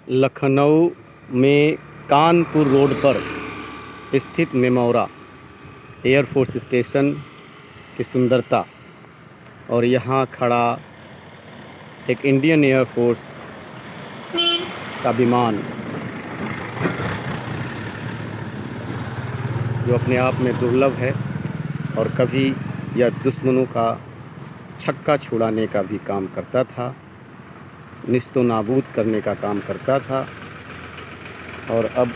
लखनऊ में कानपुर रोड पर स्थित मेमौरा एयरफोर्स स्टेशन की सुंदरता और यहाँ खड़ा एक इंडियन एयरफोर्स का विमान जो अपने आप में दुर्लभ है और कभी यह दुश्मनों का छक्का छुड़ाने का भी काम करता था, निस्तो नाबूद करने का काम करता था। और अब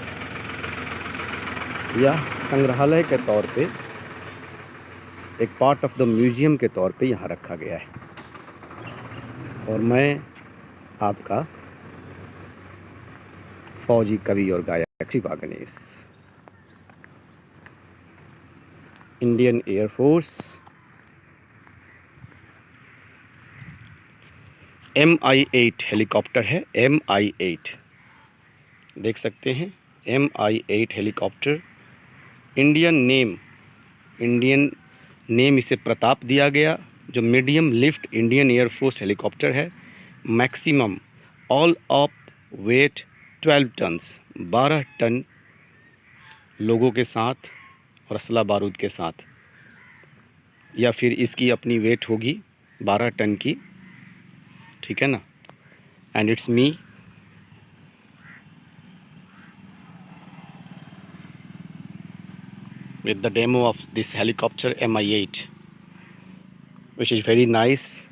यह संग्रहालय के तौर पे एक पार्ट ऑफ द म्यूज़ियम के तौर पे यहाँ रखा गया है। और मैं आपका फौजी कवि और गायक Shiva Ganesh, Indian air force MI-8 helicopter है। MI-8 देख सकते हैं, MI-8 हेलीकॉप्टर। इंडियन नेम इसे प्रताप दिया गया, जो medium lift Indian air force helicopter है। Maximum all up weight 12 tons, 12 ton लोगों के साथ और असला बारूद के साथ, या फिर इसकी अपनी वेट होगी 12 टन की, ठीक है ना। And it's me with the demo of this helicopter MI-8, which is very nice